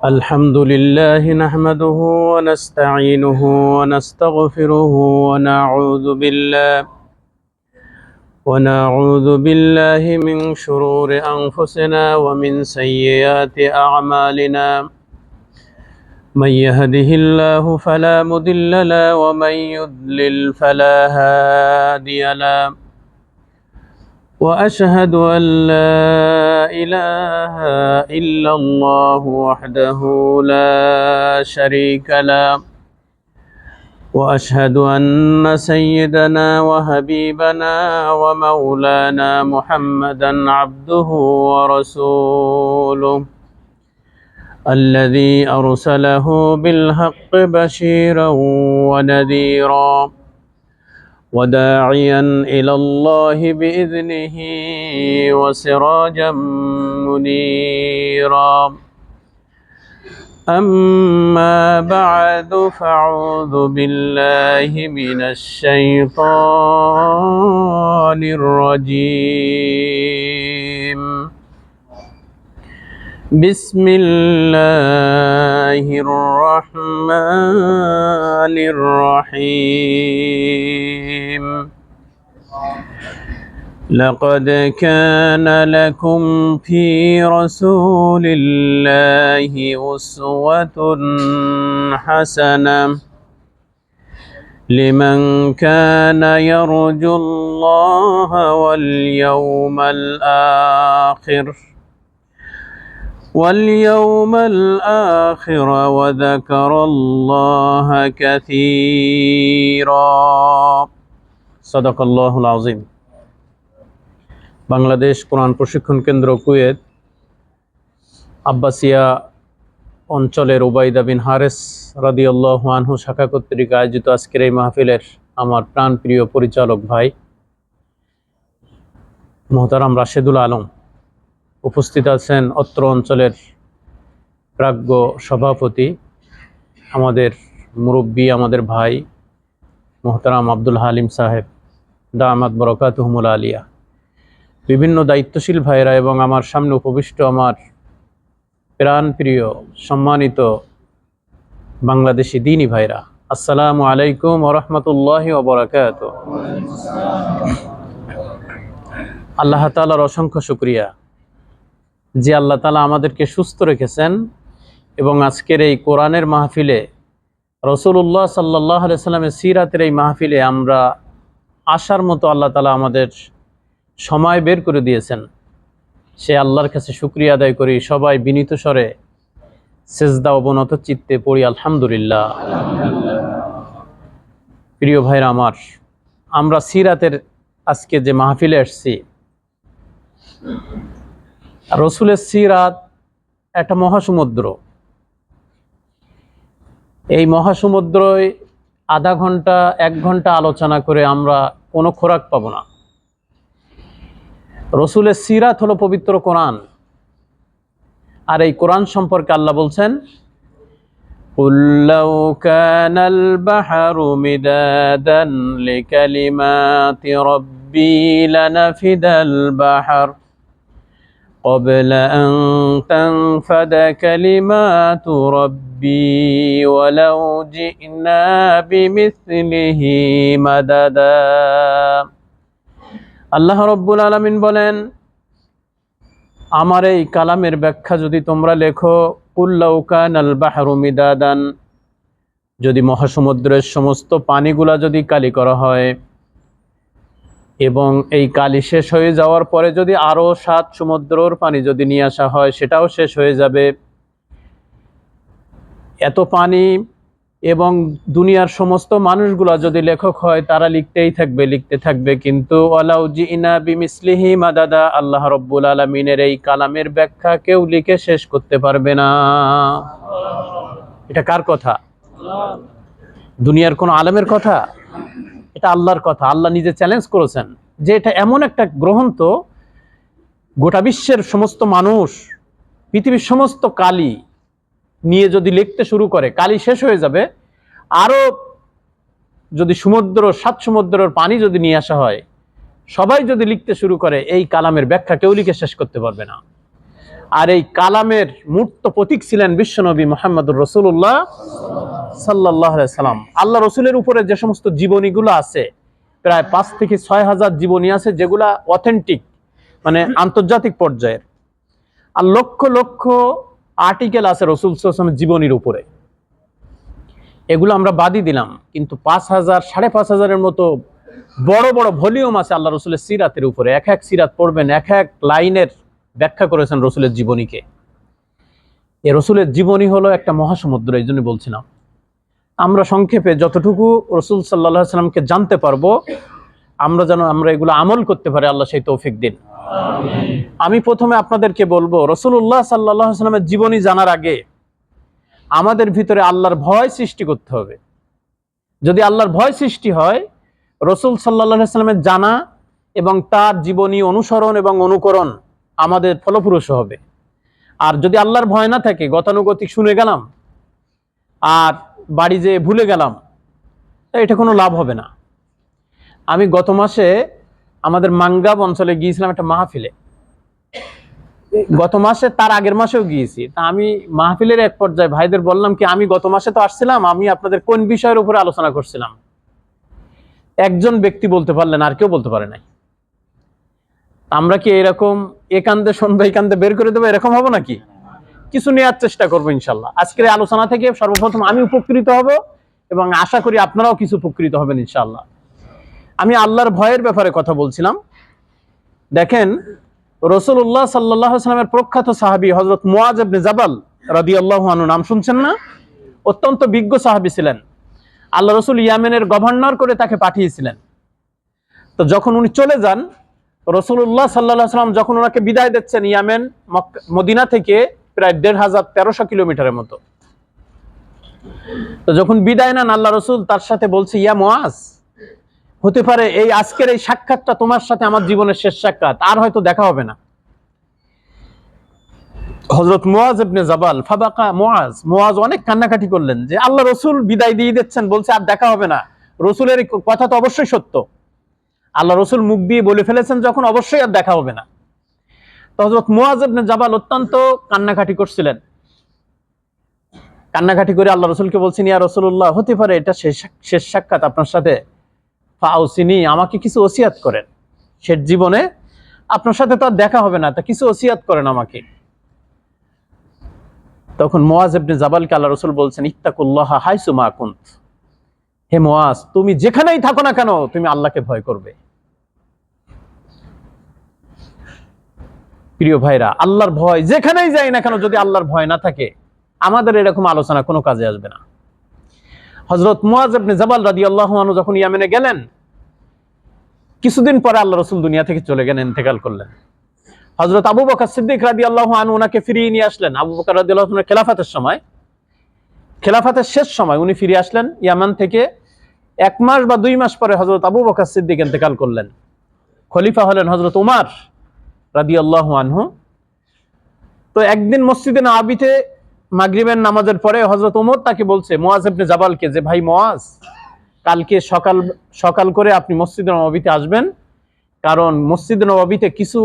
الحمد لله نحمده ونستعينه ونستغفره ونعوذ بالله من شرور أنفسنا ومن سيئات أعمالنا. من يهده الله فلا مضل له ومن يضلل فلا هادي له. وأشهد أن لا إله إلا الله وحده لا شريك له. وأشهد أن سيدنا وحبيبنا ومولانا محمدا عبده ورسوله الذي أرسله بالحق بشيرا ونذيرا وداعيا إلى الله بإذنه وسراجا منيرا. أما بعد فأعوذ بالله من الشيطان الرجيم. بسم الله الرحمن الرحيم. لقد كان لكم في رسول الله أسوة حسنة لمن كان يرجو الله واليوم الآخر وذكر الله كثيرا. صدق الله العظيم. বাংলাদেশ কোরআন প্রশিক্ষণ কেন্দ্র কুয়েত আব্বাসিয়া অঞ্চলের উবাইদা বিন হারেস রাদিয়াল্লাহু আনহু শাখা কর্তৃক আয়োজিত আজকের এই মাহফিলের আমার প্রাণপ্রিয় পরিচালক ভাই মোহতারাম রাশেদুল আলম, উপস্থিত আছেন অত্র অঞ্চলের প্রাজ্ঞ সভাপতি, আমাদের মুরব্বী, আমাদের ভাই মোহতারাম আব্দুল হালিম সাহেব দামাত বরকাতুহুমুল আলিয়া, বিভিন্ন দায়িত্বশীল ভাইরা এবং আমার সামনে উপবিষ্ট আমার প্রাণপ্রিয় সম্মানিত বাংলাদেশি দিনী ভাইরা, আসসালামু আলাইকুম ওয়া রাহমাতুল্লাহি ওয়া বারাকাতুহু। আল্লাহ তাআলার অসংখ্য শুকরিয়া যে আল্লাহ তাআলা আমাদেরকে সুস্থ রেখেছেন এবং আজকের এই কোরআনের মাহফিলে, রাসূলুল্লাহ সাল্লাল্লাহু আলাইহি সাল্লামের সিরাতের এই মাহফিলে আমরা আসার মতো আল্লাহ তাআলা আমাদের সময় বের করে দিয়েছেন। সে আল্লাহর কাছে শুকরিয়া আদায় করি। সবাই বিনীত স্বরে সেজদা অবনত চিত্তে পড়ি আলহামদুলিল্লাহ। প্রিয় ভাইরা আমার, আমরা সিরাতের আজকে যে মাহফিলে আসছি, রসুলের সিরাত একটা মহাসমুদ্র। এই মহাসমুদ্রয় আধা ঘন্টা 1 ঘন্টা আলোচনা করে আমরা কোনো খোরাক পাবো না। রসুলের সিরাত হলো পবিত্র কোরআন, আর এই কোরআন সম্পর্কে আল্লাহ বলছেন, قُلْ لَوْ كَانَ الْبَحْرُ مِدَادًا لِكَلِمَاتِ رَبِّي لَنَفِدَ الْبَحْرُ قَبْلَ أَنْ تَنْفَدَ كَلِمَاتُ رَبِّي وَلَوْ جِئْنَا بِمِثْلِهِ مَدَدًا। আল্লাহ রব্বুল আলামিন বলেন, আমার এই কালামের ব্যাখ্যা যদি তোমরা লেখো, কুল লাউ কানাল বাহরু মিদাদান, যদি মহাসমুদ্রের সমস্ত পানিগুলা যদি কালি করা হয় এবং এই কালি শেষ হয়ে যাওয়ার পরে যদি আরো 7 সমুদ্রর পানি যদি নিয়ে আসা হয়, সেটাও শেষ হয়ে যাবে। এত পানি এবং দুনিয়ার সমস্ত মানুষগুলা যদি লেখক হয়, তারা লিখতে থাকবে, কিন্তু ওয়ালাউ জিনা বিমিসলিহি মাদাদা, আল্লাহ রব্বুল আলামিনের এই কালামের ব্যাখ্যা কেউ লিখে শেষ করতে পারবে না। এটা কার কথা? দুনিয়ার কোন আলেমের কথা? এটা আল্লাহর কথা। আল্লাহ নিজে চ্যালেঞ্জ করেছেন যে এটা এমন একটা গ্রন্থ, গোটা বিশ্বের সমস্ত মানুষ, পৃথিবীর সমস্ত কালি নিয়ে যদি লিখতে শুরু করে, কালি শেষ হয়ে যাবে। আরো যদি 7 সমুদ্রের পানি যদি নিয়ে আসা হয়, সবাই যদি লিখতে শুরু করে, এই কালামের ব্যাখ্যা কেউ লিখে শেষ করতে পারবে না। আর এই কালামের মূর্ত প্রতীক ছিলেন বিশ্বনবী মুহাম্মদুর রাসূলুল্লাহ সাল্লাল্লাহু আলাইহি সাল্লাম। আল্লাহ রসুলের উপরে যে সমস্ত জীবনীগুলো আছে, প্রায় 5 থেকে 6 হাজার জীবনী আছে, যেগুলা অথেন্টিক, মানে আন্তর্জাতিক পর্যায়ের। আর লক্ষ লক্ষ আর্টিকেল আছে রসুল সাল্লাল্লাহু আলাইহি ওয়াসাল্লামের জীবনীর উপরে। এগুলো আমরা বাদই দিলাম, কিন্তু 5,000 5,500-এর মতো বড় বড় ভলিউম আছে আল্লাহ রসুলের সিরাতের উপরে। এক এক সিরাত পড়বেন, এক এক লাইনের ব্যাখ্যা করেছেন রসুলের জীবনীকে। এ রসুলের জীবনী হলো একটা মহাসমুদ্র। এই জন্য বলছিলাম, আমরা সংক্ষেপে যতটুকু রসুল সাল্লাল্লাহু আলাইহি ওয়াসাল্লামকে জানতে পারবো, আমরা এগুলো আমল করতে পারি, আল্লাহ সেই তৌফিক দিন। আমি প্রথমে আপনাদেরকে বলবো, রাসূলুল্লাহ সাল্লাল্লাহু আলাইহি ওয়াসাল্লামের জীবনী জানার আগে আমাদের ভিতরে আল্লাহর ভয় সৃষ্টি করতে হবে। যদি আল্লাহর ভয় সৃষ্টি হয়, রসুল সাল্লাল্লাহু আলাইহি ওয়াসাল্লামের জানা এবং তার জীবনী অনুসরণ এবং অনুকরণ আমাদের ফলপ্রসূ হবে। আর যদি আল্লাহর ভয় না থাকে, গতানুগতিক শুনে গেলাম আর বাড়ি যেয়ে ভুলে গেলাম, এটা কোনো লাভ হবে না। আমি গত মাসে আমাদের মাঙ্গাব অঞ্চলে গিয়েছিলাম একটা মাহফিলে। গত মাসে, তার আগের মাসেও গিয়েছি। তা আমি মাহফিলের এক পর্যায়ে ভাইদের বললাম কি, আমি গত মাসে তো আসছিলাম, আমি আপনাদের কোন বিষয়ের উপরে আলোচনা করছিলাম? একজন ব্যক্তি বলতে পারলেন, আর কেউ বলতে পারে নাই। আমরা কি এরকম এ কান্দে শুনবো এই কান্দে বের করে দেবো, এরকম হবো নাকি? কিছু নেওয়ার চেষ্টা করবো ইনশাল্লাহ। আজকের আলোচনা থেকে সর্বপ্রথম আমি উপকৃত হব এবং আশা করি আপনারাও কিছু উপকৃত হবেন ইনশাল্লাহ। আমি আল্লাহর ভয়ের ব্যাপারে কথা বলছিলাম। দেখেন, রাসূলুল্লাহ সাল্লাল্লাহু আলাইহি ওয়াসাল্লামের প্রখ্যাত সাহাবী হযরত মুআয ইবনে জাবাল রাদিয়াল্লাহু আনহু, নাম শুনছেন না? অত্যন্ত বিজ্ঞ সাহাবী ছিলেন। আল্লাহ রসুল ইয়ামেনের গভর্নর করে তাকে পাঠিয়েছিলেন। তো যখন উনি চলে যান, রাসূলুল্লাহ সাল্লাল্লাহু আলাইহি ওয়াসাল্লাম যখন ওনাকে বিদায় দিচ্ছেন, ইয়ামেন মদিনা থেকে প্রায় ১,৫০০ কিলোমিটারের মতো। তো যখন বিদায় নেন, আল্লাহ রসুল তার সাথে বলছে, ইয়া মুআয, হতে পারে এই আজকের এই সাক্ষাৎটা তোমার সাথে আমার জীবনের শেষ সাক্ষাৎ, আর হয়তো দেখা হবে না। হযরত মুআয ইবনে জাবাল ফাবাকা মুআয অনেক কান্নাকাটি করলেন যে আল্লাহ রসুল বিদায় দিয়ে দিচ্ছেন, বলছে আর দেখা হবে না। রসুলের কথা তো অবশ্যই সত্য, আল্লাহ রসুল মুখ দিয়ে বলে ফেলেছেন যখন, অবশ্যই আর দেখা হবে না। তো হযরত মুআয ইবনে জাবাল অত্যন্ত কান্নাকাটি করছিলেন। কান্নাকাটি করে আল্লাহ রসুলকে বলছেন, ইয়া রাসূলুল্লাহ, হতে পারে এটা শেষ সাক্ষাৎ আপনার সাথে, ফাউসিনি, আমাকে কিছু ওসিয়াত করেন। শেষ জীবনে আপনার সাথে তো আর দেখা হবে না, তা কিছু ওসিয়াত করেন আমাকে। তখন মুআয ইবনে জাবালকে আল্লাহ রসুল বলছেন, ইত্তাকুল্লাহ হাইসু মা কুনত, হে মুআয, তুমি যেখানেই থাকো না কেন, তুমি আল্লাহকে ভয় করবে। প্রিয় ভাইরা, আল্লাহর ভয় যেখানেই যাই না কেন, যদি আল্লাহর ভয় না থাকে, আমাদের এরকম আলোচনা কোনো কাজে আসবে না। হযরত মুআয ইবনে জাবাল রাদিয়াল্লাহু আনহু যখন ইয়ামেনে গেলেন, কিছুদিন পরে আল্লাহ রসুল দুনিয়া থেকে চলে গেলেন, ইন্তেকাল করলেন। হযরত আবু বকর সিদ্দিক রাদিয়াল্লাহু আনহু ওনাকে ফিরিয়ে নিয়ে আসলেন। আবু বকর রাদিয়াল্লাহু আনহু খেলাফতের সময়, খেলাফতের শেষ সময় উনি ফিরে আসলেন ইয়ামান থেকে। 1 মাস বা 2 মাস পরে হযরত আবু বকর সিদ্দিক ইন্তেকাল করলেন। খলিফা হলেন হযরত উমর রাদিয়াল্লাহু আনহু। তো একদিন মসজিদে নববীতে মাগরিবের নামাজের পরে হযরত ওমর তাকে বলছে, মুআয ইবনে জাবালকে, যে ভাই মুআয, কালকে সকাল করে আপনি মসজিদে নববীতে আসবেন, কারণ মসজিদে নববীতে কিছু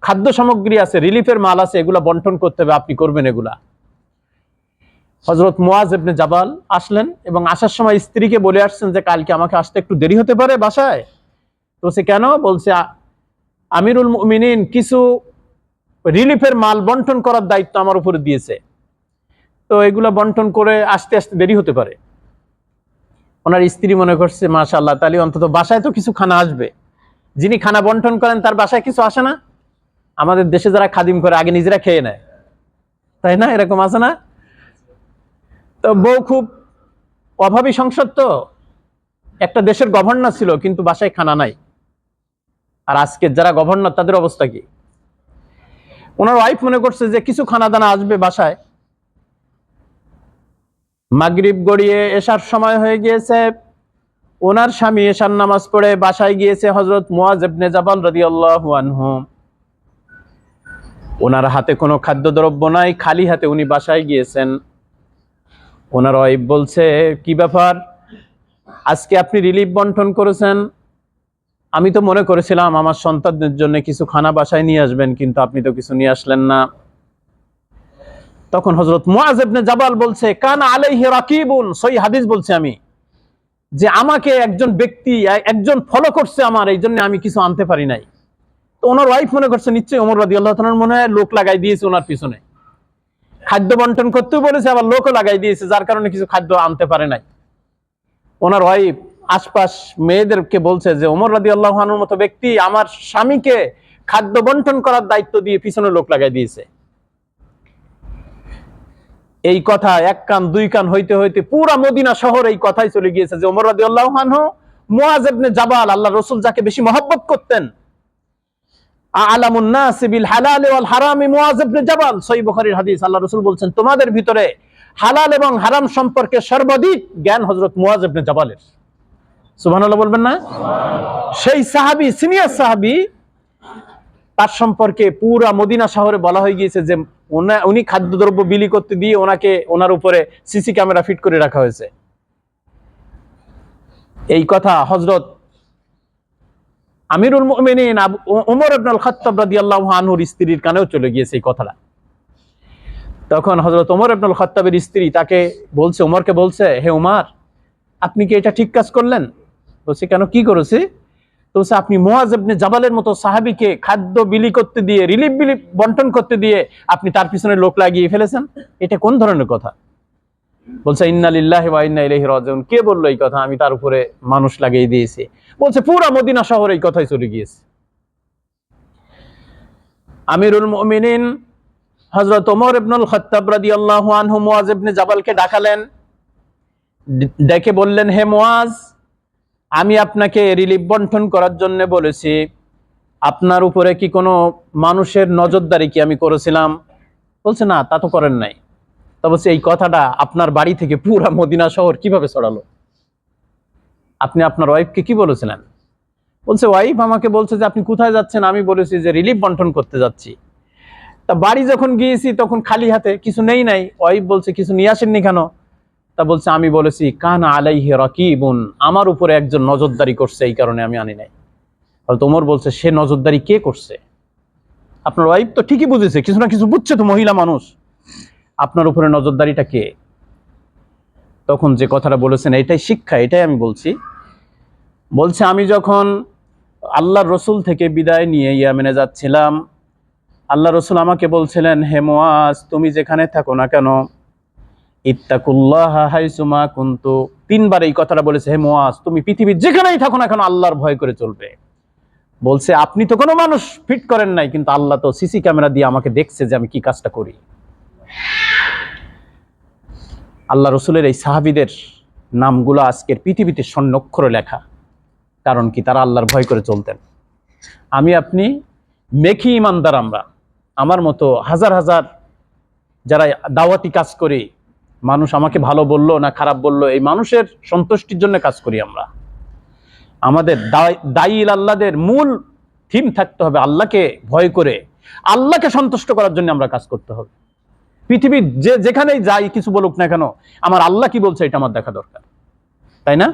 খাদ্য সামগ্রী আছে, রিলিফের মাল আছে, এগুলা বন্টন করতে হবে, আপনি করবেন এগুলা। হযরত মুআয ইবনে জাবাল আসলেন এবং আসার সময় স্ত্রীকে বলে আসছেন যে কালকে আমাকে আসতে একটু দেরি হতে পারে বাসায়। তো সে কেন? বলছে, আমিরুল মুমিনিন কিছু রিলিফের মাল বন্টন করার দায়িত্ব আমার উপরে দিয়েছে, তো এগুলা বন্টন করে আসতে আসতে দেরি হতে পারে। ওনার স্ত্রী মনে করছে, মাশাআল্লাহ, তাহলে অন্তত বাসায় তো কিছু খানা আসবে। যিনি খানা বন্টন করেন তার বাসায় কিছু আসে না? আমাদের দেশে যারা খাদিম করে আগে নিজেরা খেয়ে নেয়, তাই না? এরকম আছে না? তো বউ খুব অভাবী সংসার, তো একটা দেশের গভর্নর ছিল কিন্তু বাসায় খানা নাই। আর আজকে যারা গভর্নর তাদের অবস্থা কি? ওনার ওয়াইফ মনে করছে যে কিছু খানা দানা আসবে বাসায়। মাগরিব গড়িয়ে এশার সময় হয়ে গিয়েছে, ওনার স্বামী এশার নামাজ পড়ে বাসায় গিয়েছে হযরত মুআয ইবনে জাবাল রাদিয়াল্লাহু আনহু। ওনার হাতে কোনো খাদ্যদ্রব্য নাই, খালি হাতে উনি বাসায় গিয়েছেন। ওনার ওয়াইফ বলছে, কি ব্যাপার, আজকে আপনি রিলিফ বন্টন করেছেন, আমি তো মনে করেছিলাম আমার সন্তানদের জন্য কিছু খানা বাসায় নিয়ে আসবেন, কিন্তু আপনি তো কিছু নিয়ে আসলেন না। তখন হযরত মুআয ইবনে জাবাল বলছে, কানা আলাইহি রাকিবুন, সহিহ হাদিস বলছি আমি, যে আমাকে একজন ব্যক্তি একজন ফলো করছে আমার, এই জন্য আমি কিছু আনতে পারি নাই। তো ওনার ওয়াইফ মনে করছে নিশ্চয়ই ওমর রাদিয়াল্লাহু তাআলার মনে হয় লোক লাগাই দিয়েছে ওনার পিছনে, খাদ্য বন্টন করতেও বলেছে, আবার লোকও লাগাই দিয়েছে, যার কারণে কিছু খাদ্য আনতে পারে নাই। ওনার ওয়াইফ আশপাশ মেয়েদেরকে বলছে যে ওমর রাদিয়াল্লাহু আনহুর মতো ব্যক্তি আমার স্বামীকে খাদ্য বন্টন করার দায়িত্ব দিয়ে পিছনে লোক লাগাই দিয়েছে। এই কথা এক কান দুই কান হইতে হইতে পুরা মদিনা শহর এই কথাই চলে গিয়েছে যে ওমর রাদিয়াল্লাহু আনহু মুআয ইবনে জাবাল, আল্লাহর রাসূল যাকে বেশি মহব্বত করতেন, আ'লামুন নাস বিল হালাল ওয়াল হারাম মুআয ইবনে জাবাল, সহিহ বুখারীর হাদিস। আল্লাহর রাসূল বলছেন তোমাদের ভিতরে হালাল এবং হারাম সম্পর্কে সর্বাধিক জ্ঞান হযরত মুআয ইবনে জাবালের। সুবহানাল্লাহ বলবেন না? সেই সাহাবী, সিনিয়র সাহাবী, তার সম্পর্কে পুরা মদিনা শহরে বলা হয়ে গিয়েছে যে উনি খাদ্যদ্রব্য বিলি করতে দিয়ে ওনার উপরে সিসি ক্যামেরা ফিট করে রাখা হয়েছে। এই কথা হযরত আমিরুল মুমিনিন ওমর ইবনুল খাত্তাব রাদিয়াল্লাহু আনহুর স্ত্রীর কানেও চলে গিয়েছে এই কথাটা। তখন হযরত ওমর ইবনুল খাত্তাবের স্ত্রী তাকে বলছে, ওমরকে বলছে, হে ওমর, আপনি কি এটা ঠিক কাজ করলেন? বলছে, কেন, কি করেছি? তো আপনি মুআয ইবনে জাবালের মতো সাহাবীকে খাদ্য বিলি করতে দিয়ে, রিলিফ বিলি বন্টন করতে দিয়ে আপনি তার পিছনে লোক লাগিয়ে ফেলেছেন, এটা কোন ধরনের কথা? বলছে, ইন্না লিল্লাহি ওয়া ইন্না ইলাইহি রাজিউন। কে বললো এই কথা? আমি তার উপরে মানুষ লাগিয়ে দিয়েছি। বলছে, পুরা মদিনা শহরে এই কথাই চলে গিয়েছে। আমিরুল মুমিনিন হযরত ওমর ইবনুল খাত্তাব রাদিয়াল্লাহু আনহু মুআয ইবনে জাবালকে ডাকালেন, ডেকে বললেন, হে মুআয, আমি আপনাকে রিলিফ বন্টন করার জন্য বলেছি, আপনার উপরে কি কোনো মানুষের নজরদারি কি আমি করেছিলাম? বলছে, না, তা তো করেন নাই। তা বলছে, এই কথাটা আপনার বাড়ি থেকে পুরা মদিনা শহর কিভাবে ছড়ালো? আপনি আপনার ওয়াইফকে কি বলেছিলেন? বলছে, ওয়াইফ আমাকে বলছে যে আপনি কোথায় যাচ্ছেন, আমি বলেছি যে রিলিফ বন্টন করতে যাচ্ছি। তা বাড়ি যখন গিয়েছি তখন খালি হাতে, কিছু নেই নাই। ওয়াইফ বলছে, কিছু নিয়ে আসেননি কেন? তা বলছে, আমি বলেছি কানা আলাইহি রাকিবুন, আমার উপরে একজন নজরদারি করছে, এই কারণে আমি আনি নাই। ওমর বলছে, সে নজরদারি কে করছে? আপনার ওয়াইফ তো ঠিকই বুঝেছে, কিছু না কিছু বুঝছে তো, মহিলা মানুষ, আপনার উপরে নজরদারিটা কে? তখন যে কথাটা বলেছেন এটাই শিক্ষা, এটাই আমি বলছি। বলছে, আমি যখন আল্লাহর রসুল থেকে বিদায় নিয়ে ইয়ামেনে যাচ্ছিলাম, আল্লাহ রসুল আমাকে বলছিলেন, হে মুআয, তুমি যেখানে থাকো না কেন, ইত্তাকুল্লাহা হাইসুমা কুনতু, তিনবার এই কথাটা বলেছে, হে মুআয, তুমি পৃথিবীর যেখানেই থাকো না কেন আল্লাহর ভয় করে চলবে। বলছে, আপনি তো কোনো মানুষ ফিট করেন নাই, কিন্তু আল্লাহ তো সিসি ক্যামেরা দিয়ে আমাকে দেখছে যে আমি কি কাজটা করি। আল্লাহ রসুলের এই সাহাবীদের নামগুলো আজকের পৃথিবীতে স্বর্ণাক্ষরে লেখা। কারণ কি? তারা আল্লাহর ভয় করে চলতেন। আমি আপনি মেখি ইমানদার, আমরা, আমার মতো হাজার হাজার যারা দাওয়াতি কাজ করি, মানুষ আমাকে ভালো বললো না খারাপ বললো, এই মানুষের সন্তুষ্টির জন্য কাজ করি আমরা। আমাদের দায়ী আল্লাহদের মূল থিম থাকতে হবে আল্লাহকে ভয় করে, আল্লাহকে সন্তুষ্ট করার জন্য আমরা কাজ করতে হবে। পৃথিবীর যেখানেই যাই কিছু বলুক না কেন, আমার আল্লাহ কি বলছে এটা আমার দেখা দরকার, তাই না?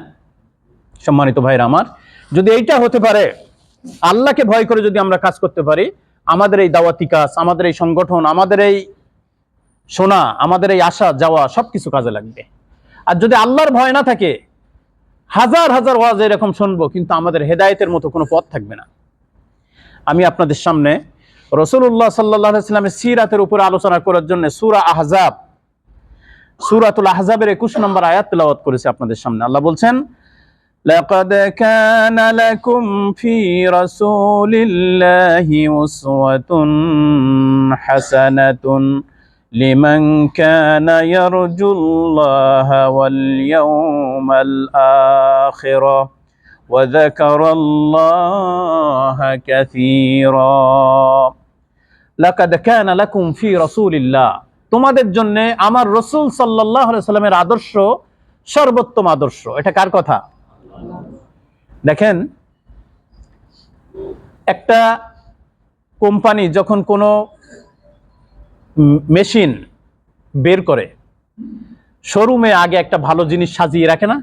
সম্মানিত ভাইরা আমার, যদি এইটা হতে পারে, আল্লাহকে ভয় করে যদি আমরা কাজ করতে পারি, আমাদের এই দাওয়াতি কাজ, আমাদের এই সংগঠন, আমাদের এই শোনা, আমাদের এই আসা যাওয়া সবকিছু কাজে লাগবে। আর যদি আল্লাহর ভয় না থাকে, হাজার হাজার ওয়াজ এরকম শুনবো, কিন্তু আমাদের হেদায়েতের মতো কোনো পথ থাকবে না। আমি আপনাদের সামনে রাসূলুল্লাহ সাল্লাল্লাহু আলাইহি ওয়াসাল্লামের সিরাতের উপরে আলোচনা করার জন্য সূরাতুল আহজাবের 21 নম্বর আয়াত তেলাওয়াত করেছি আপনাদের সামনে। আল্লাহ বলছেন, লাকাদ কানা লাকুম ফি রাসূলিল্লাহি উসওয়াতুন হাসানাতুন লিমান কানা ইয়ারজুল্লাহা ওয়াল ইয়াওমাল আখির ওয়া যাকারাল্লাহা কাসীরা। লাকাদ কানা লাকুম ফি রাসূলিল্লাহ, তোমাদের জন্য আমার রাসূল সাল্লাল্লাহু আলাইহি সাল্লামের আদর্শ সর্বোত্তম আদর্শ। এটা কার কথা? দেখেন, একটা কোম্পানি যখন কোনো মেশিন বের করে, শোরুমে আগে একটা ভালো জিনিস সাজিয়ে রাখে না,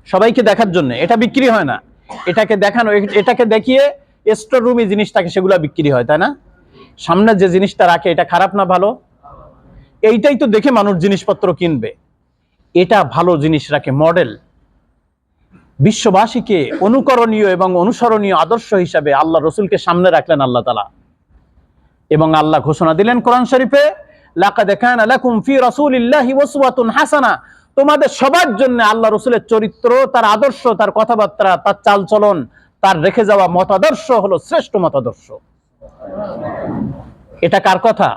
সবাইকে দেখার জন্য। এটা বিক্রি হয় না, এটাকে দেখানো, এটাকে দেখিয়ে স্টোর রুমে জিনিসটাকে সেগুলো বিক্রি হয়, তাই না? সামনে যে জিনিসটা রাখে এটা খারাপ না ভালো? এইটাই তো দেখে মানুষ জিনিসপত্র কিনবে। এটা ভালো জিনিস রাখে, মডেল। বিশ্ববাসীকে অনুকরণীয় এবং অনুসরণীয় আদর্শ হিসাবে আল্লাহ রসুলকে সামনে রাখলেন আল্লাহ তাআলা। এবং আল্লাহ ঘোষণা দিলেন কোরআন শরীফে, লাকাদ কানা লাকুম ফি রাসূলিল্লাহি উসওয়াতুন হাসানা, তোমাদের সবার জন্য আল্লাহ রসুলের চরিত্র, তার আদর্শ, তার কথাবার্তা, তার চালচলন, তার রেখে যাওয়া মতাদর্শ হলো শ্রেষ্ঠ মতাদর্শ। এটা কার কথা?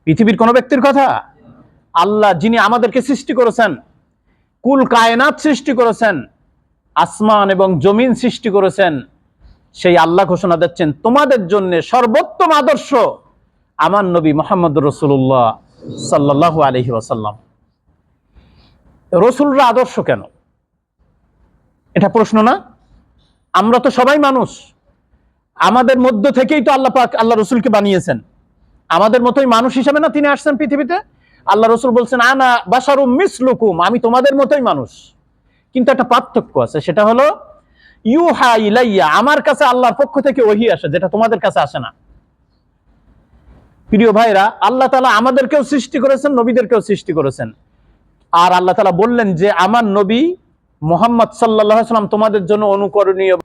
পৃথিবীর কোন ব্যক্তির কথা? আল্লাহ যিনি আমাদেরকে সৃষ্টি করেছেন, কুল কায়নাত সৃষ্টি করেছেন, আসমান এবং জমিন সৃষ্টি করেছেন, সেই আল্লাহ ঘোষণা দিচ্ছেন তোমাদের জন্য সর্বোত্তম আদর্শ আমার নবী মুহাম্মদুর রাসূলুল্লাহ সাল্লাল্লাহু আলাইহি ওয়াসাল্লাম। রসুলরা আদর্শ কেন? এটা প্রশ্ন না? আমরা তো সবাই মানুষ, আমাদের মধ্য থেকেই তো আল্লাহ পাক আল্লাহ রসুলকে বানিয়েছেন। আমাদের মতোই মানুষ হিসাবে না তিনি আসছেন পৃথিবীতে। আল্লাহ রসুল বলছেন, আনা বাশারুম মিসলুকুম, আমি তোমাদের মতোই মানুষ। কিন্তু একটা পার্থক্য আছে, সেটা হলো ইউহা ইলাইয়া, আমার কাছে আল্লাহর পক্ষ থেকে ওহী আসে, যেটা তোমাদের কাছে আসে না। প্রিয় ভাইরা, আল্লাহ তাআলা আমাদেরকেও সৃষ্টি করেছেন, নবীদেরকেও সৃষ্টি করেছেন। আর আল্লাহ তাআলা বললেন যে আমার নবী মুহাম্মদ সাল্লাল্লাহু আলাইহি ওয়াসাল্লাম তোমাদের জন্য অনুকরণীয়।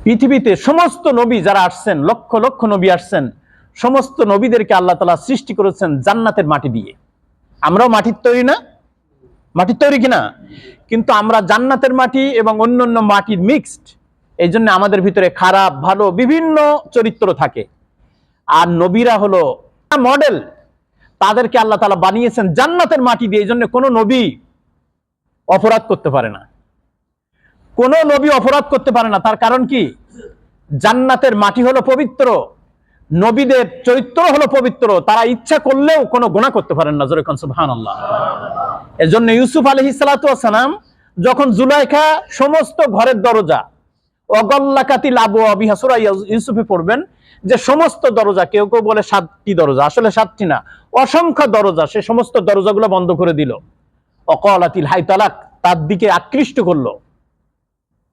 পৃথিবীতে সমস্ত নবী যারা আসছেন, লক্ষ লক্ষ নবী আসছেন, সমস্ত নবীদেরকে আল্লাহ তাআলা সৃষ্টি করেছেন জান্নাতের মাটি দিয়ে। আমরাও মাটির তৈরি না? মাটির তৈরি কিনা? কিন্তু আমরা জান্নাতের মাটি এবং অন্যান্য মাটির মিক্সড। এই জন্য আমাদের ভিতরে খারাপ ভালো বিভিন্ন চরিত্র থাকে। আর নবীরা হলো মডেল, তাদেরকে আল্লাহ তাআলা বানিয়েছেন জান্নাতের মাটি দিয়ে। এই জন্য কোনো নবী অপরাধ করতে পারে না, কোনো নবী অপরাধ করতে পারে না। তার কারণ কি? জান্নাতের মাটি হলো পবিত্র, নবীদের চরিত্র হলো পবিত্র, তারা ইচ্ছা করলেও কোনো গুনাহ করতে পারেন না। জোরে কোন সুবহানাল্লাহ। এজন্য ইউসুফ আলাইহিস সালাতু ওয়াস সালাম যখন জুলাইখা সমস্ত ঘরের দরজা অগল্লাকাতিল আবওয়াবিহা, সূরা ইউসুফে পড়বেন যে সমস্ত দরজা, কেউ কেউ বলে 7টি দরজা, আসলে 7টি না, অসংখ্য দরজা, সে সমস্ত দরজাগুলো বন্ধ করে দিল। অকালাতিল হাইতালাক, তার দিকে আকৃষ্ট করলো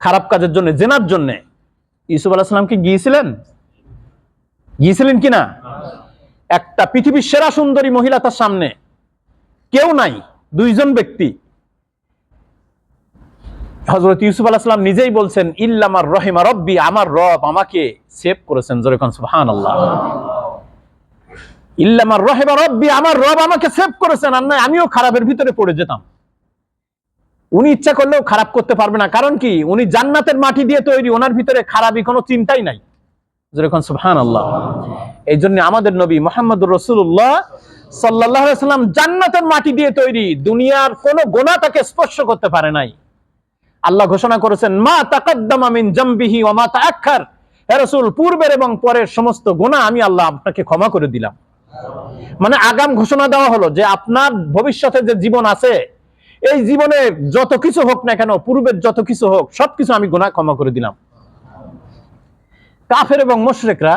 খারাপ কাজের জন্য, জেনার জন্য। ইউসুফ আলাইহিস সালাম কি গিয়েছিলেন কিনা? একটা পৃথিবীর সেরা সুন্দরী মহিলা তার সামনে, কেউ নাই, 2জন ব্যক্তি। হযরত ইউসুফ আলাইহিস সালাম নিজেই বলছেন, ইল্লামার রহিমা রব্বি, আমার রব আমাকে সেভ করেছেন। জোরে কোন সুবহানাল্লাহ। ইল্লামার রহিমা রব্বি, আমার রব আমাকে সেভ করেছেন, আর নয় আমিও খারাপের ভিতরে পড়ে যেতাম। উনি ইচ্ছা করলেও খারাপ করতে পারবে না, কারণ কি? উনি জান্নাতের মাটি দিয়ে তৈরি, ওনার ভিতরে খারাপই কোনো চিন্তাই নাই। যেরকম সুবহানাল্লাহ। এই জন্য আমাদের নবী মুহাম্মদুর রাসূলুল্লাহ সাল্লাল্লাহু আলাইহি ওয়াসাল্লাম জান্নাতের মাটি দিয়ে তৈরি, দুনিয়ার কোনো গুনাহ তাকে স্পর্শ করতে পারে নাই। আল্লাহ ঘোষণা করেছেন, মা তাকাদ্দামা মিন জামবিহি ওয়া মা তাআখার, হে রাসূল পূর্বের এবং পরের সমস্ত গুনাহ আমি আল্লাহ আপনাকে ক্ষমা করে দিলাম। মানে আগাম ঘোষণা দেওয়া হলো যে আপনার ভবিষ্যতে যে জীবন আছে, এই জীবনে যত কিছু হোক না কেন, পূর্বের যত কিছু হোক, সবকিছু আমি গুনাহ ক্ষমা করে দিলাম। কাফের এবং মুশরিকরা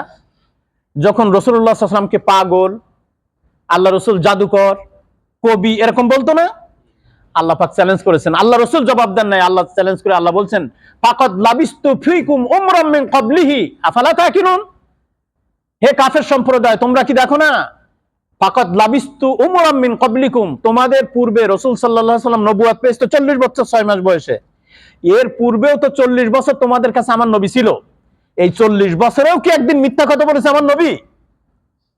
যখন রাসূলুল্লাহ সাল্লাল্লাহু আলাইহি ওয়াসাল্লামকে পাগল, আল্লাহ রাসূল জাদুকর, কবি এরকম বলতো না, আল্লাহ পাক চ্যালেঞ্জ করেছেন। আল্লাহ রাসূল জবাব দেন নাই, আল্লাহ চ্যালেঞ্জ করে আল্লাহ বলছেন, ফাকাদ লাবিস্তু ফীকুম উমরাম মিন ক্বাবলিহি আফালা তাকিনুন, হে কাফের সম্প্রদায় তোমরা কি দেখো না, ফাকাদ লাবিস্তু উমরাম মিন ক্বাবলিকুম, তোমাদের পূর্বে রাসূল সাল্লাল্লাহু আলাইহি ওয়াসাল্লাম নবুয়ত পেয়েছে 40 বছর 6 মাস বয়সে। এর পূর্বেও তো 40 বছর তোমাদের কাছে আমার নবী ছিল। এই 40 বছরেও কি একদিন মিথ্যা কথা বলেছে আমার নবী?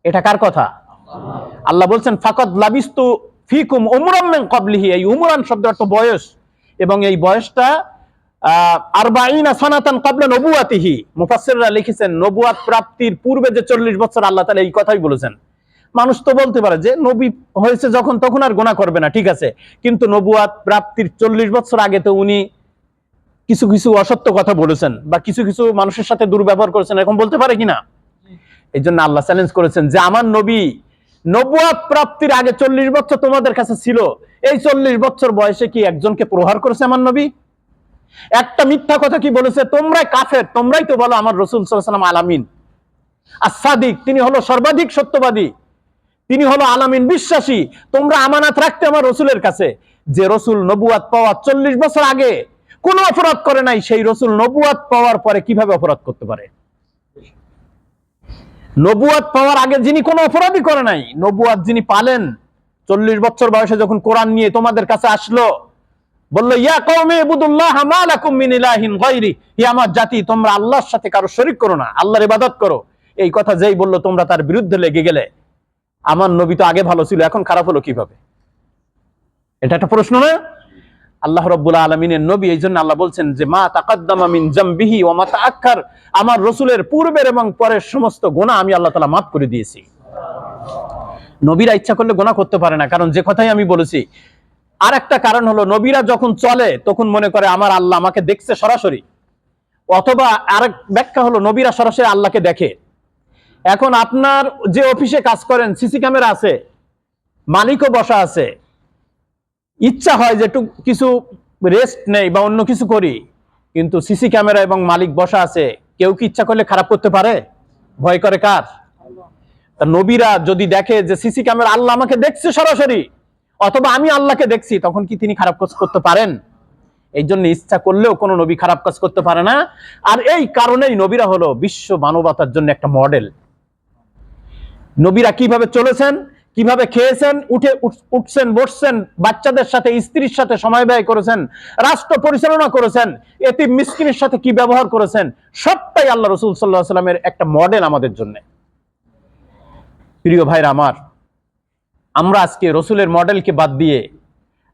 এটা কার কথা? আল্লাহ বলছেন, ফাকাদ লাবিস্তু ফীকুম উমরাম মিন ক্বাবলিহি, এই উমরান শব্দের অর্থ বয়স, এবং এই বয়সটা 40 সানাতান ক্বাবলা নবুয়াতিহি। মুফাসসিররা লিখেছেন নবুয়াত প্রাপ্তির পূর্বে যে 40 বছর, আল্লাহ তাআলা এই কথাই বলেছেন। মানুষ তো বলতে পারে যে নবী হয়েছে যখন তখন আর গুনাহ করবে না, ঠিক আছে, কিন্তু নবুয়াত প্রাপ্তির 40 বছর আগে তো উনি কিছু কিছু অসত্য কথা বলেছেন বা কিছু কিছু মানুষের সাথে দুর্ব্যবহার করেছেন, এরকম বলতে পারে কিনা? এই জন্য আল্লাহ চ্যালেঞ্জ করেছেন যে আমার নবী নবুয়ত প্রাপ্তির আগে 40 বছর তোমাদের কাছে ছিল, এই 40 বছর বয়সে কি একজনকে প্রহার করেছে আমার নবী? একটা মিথ্যা কথা কি বলেছে? তোমরাই কাফের, তোমরাই তো বলো আমার রাসূল সাল্লাল্লাহু আলাইহি ওয়াসাল্লাম আলামিন as-সাদিক, তিনি হলো সর্বাধিক সত্যবাদী, তিনি হলো আলামিন বিশ্বাসী। তোমরা আমানত রাখতে আমার রাসূলের কাছে, যে রাসূল নবুয়ত পাওয়ার 40 বছর আগে কোনো অপরাধ করে নাই, সেই রাসূল নবুয়ত পাওয়ার পরে কিভাবে অপরাধ করতে পারে? নবুয়াত পাওয়ার আগে যিনি কোনো অপরাধী করে নাই, নবুয়াত যিনি পালেন 40 বছর বয়সে যখন কোরআন নিয়ে তোমাদের কাছে আসলো, বললো ইয়া কওমি ইবুদুল্লাহ মা লাকুম মিন ইলাহিন গায়রি, হে আমার জাতি তোমরা আল্লাহর সাথে কারো শরীক করো না, আল্লাহর ইবাদত করো। এই কথা যেই বললো তোমরা তার বিরুদ্ধে লেগে গেলে। আমার নবী তো আগে ভালো ছিল, এখন খারাপ হলো কিভাবে? এটা একটা প্রশ্ন না? আল্লাহ রাব্বুল আলামিনের নবী, এইজন্য আল্লাহ বলছেন যে মা তাকাদ্দামা মিন জামবিহি ওয়া মা তাআক্কার, আমার রাসূলের পূর্বের এবং পরের সমস্ত গুনাহ আমি আল্লাহ তাআলা মাফ করে দিয়েছি। নবীরা ইচ্ছা করলে গুনাহ করতে পারে না, কারণ যে কথাই আমি বলেছি। আর একটা কারণ হলো, নবীরা যখন চলে তখন মনে করে আমার আল্লাহ আমাকে দেখছে সরাসরি, অথবা আরেক ব্যাখ্যা হলো নবীরা সরাসরি আল্লাহকে দেখে। এখন আপনার যে অফিসে কাজ করেন সিসি ক্যামেরা আছে, মালিকও বসা আছে, ইচ্ছা হয় যে একটু কিছু রেস্ট নেই বা অন্য কিছু করি, কিন্তু সিসি ক্যামেরা এবং মালিক বসা আছে, কেউ কি ইচ্ছা করলে খারাপ করতে পারে? ভয় করে কার? তা নবীরা যদি দেখে যে সিসি ক্যামেরা আল্লাহ আমাকে দেখছে সরাসরি, অথবা আমি আল্লাহকে দেখছি, তখন কি তিনি খারাপ কাজ করতে পারেন? এই জন্য ইচ্ছা করলেও কোনো নবী খারাপ কাজ করতে পারে না। আর এই কারণেই নবীরা হলো বিশ্ব মানবতার জন্য একটা মডেল। নবীরা কিভাবে চলেছেন, কিভাবে খেয়েছেন, উঠছেন বসছেন, বাচ্চাদের সাথে স্ত্রীর সাথে সময় ব্যয় করেছেন, রাষ্ট্র পরিচালনা করেছেন, এতিম মিসকিনের সাথে কি ব্যবহার করেছেন, সবটাই আল্লাহ রাসূল সাল্লাল্লাহু আলাইহি ওয়াসাল্লামের একটা মডেল আমাদের জন্য। প্রিয় ভাইরা আমার, আমরা আজকে রসুলের মডেলকে বাদ দিয়ে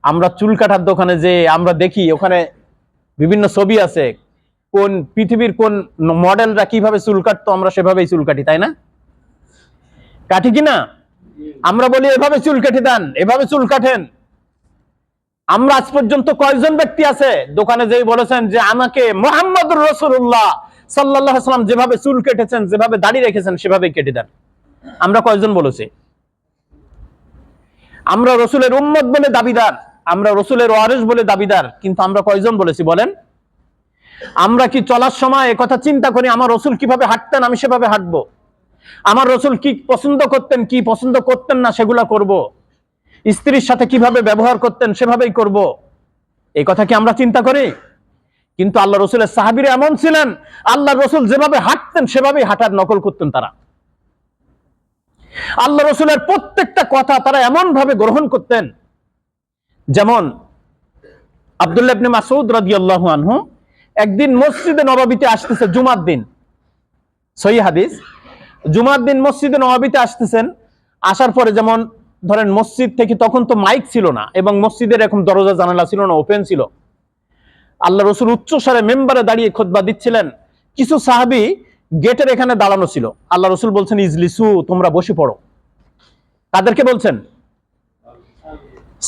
আমরা চুল কাটার দোকানে যে আমরা দেখি ওখানে বিভিন্ন ছবি আছে, কোন পৃথিবীর কোন মডেলরা কিভাবে চুল কাটতো, আমরা সেভাবেই চুল কাটি, তাই না? কাটি কিনা? আমরা বলি এভাবে চুল কেটে দেন, এভাবে চুল কাটেন। আমরা আজ পর্যন্ত কয়জন ব্যক্তি আছে দোকানে যেই বলেছেন যে আমাকে মুহাম্মদুর রাসূলুল্লাহ সাল্লাল্লাহু আলাইহি ওয়াসাল্লাম যেভাবে চুল কেটেছেন, যেভাবে দাড়ি রেখেছেন সেভাবেই কেটে দেন? আমরা কয়জন বলেছি? আমরা রসুলের উম্মত বলে দাবিদার, আমরা রসুলের ওয়ারিস বলে দাবিদার, কিন্তু আমরা কয়জন বলেছি বলেন? আমরা কি চলার সময় একথা চিন্তা করি আমার রসুল কিভাবে হাঁটতেন আমি সেভাবে হাঁটবো? আমার রসুল কি পছন্দ করতেন কি পছন্দ করতেন না সেগুলা করব? স্ত্রীর সাথে কিভাবে ব্যবহার করতেন সেভাবেই করব? এই কথা কি আমরা চিন্তা করি? কিন্তু আল্লাহ রসুলের সাহাবীরা এমন ছিলেন, আল্লাহ রসুল যেভাবে হাঁটতেন সেভাবেই হাঁটার নকল করতেন তারা। আল্লাহ রসুলের প্রত্যেকটা কথা তারা এমন ভাবে গ্রহণ করতেন। যেমন আব্দুল্লাহ ইবনে মাসউদ রাদিয়াল্লাহু আনহু একদিন মসজিদে নববীতে আসতেছে জুমার দিন, সহিহ হাদিস, জুমার দিন মসজিদে নববীতে আসতেছেন। আসার পরে যেমন ধরেন মসজিদ থেকে তখন তো মাইক ছিল না এবং মসজিদের এরকম দরজা জানালা ছিল না, ওপেন ছিল। আল্লাহ রসুল উচ্চস্বরে মেম্বারে দাঁড়িয়ে খুতবা দিচ্ছিলেন, কিছু সাহাবী গেটের এখানে দাঁড়ানো ছিল। আল্লাহ রসুল বলছেন ইজলিসু, তোমরা বসে পড়ো। তাদেরকে বলছেন?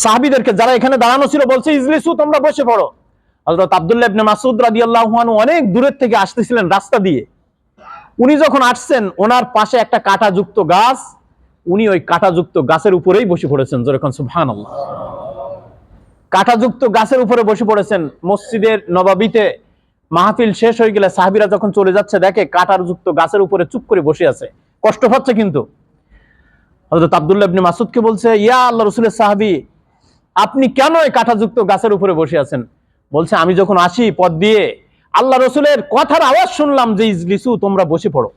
সাহাবীদেরকে, যারা এখানে দাঁড়ানো ছিল, বলছে ইজলিসু, তোমরা বসে পড়ো। হযরত আব্দুল্লাহ ইবনে মাসউদ রাদিয়াল্লাহু আনহু অনেক দূরের থেকে আসতেছিলেন রাস্তা দিয়ে। উনি যখন আসছেন, ওনার পাশে একটা কাঁটাযুক্ত গাছ, উনি ওই কাঁটাযুক্ত গাছের উপরেই বসে পড়েছেন। যেরকম সুবহানাল্লাহ, কাঁটাযুক্ত গাছের উপরে বসে পড়েছেন। মসজিদের নববীতে মাহফিল শেষ হয়ে গেলে সাহাবীরা যখন চলে যাচ্ছে, দেখে কাঁটাযুক্ত গাছের উপরে চুপ করে বসে আছে, কষ্ট হচ্ছে। কিন্তু হযরত আব্দুল্লাহ ইবনে মাসউদকে বলছে, ইয়া আল্লাহ রাসূলের সাহাবী, আপনি কেন এই কাঁটাযুক্ত গাছের উপরে বসে আছেন? বলছে, আমি যখন আসি পথ দিয়ে আল্লাহ রসুলের কথার আওয়াজ শুনলাম যে ইজলিসু, তোমরা বসে পড়ো।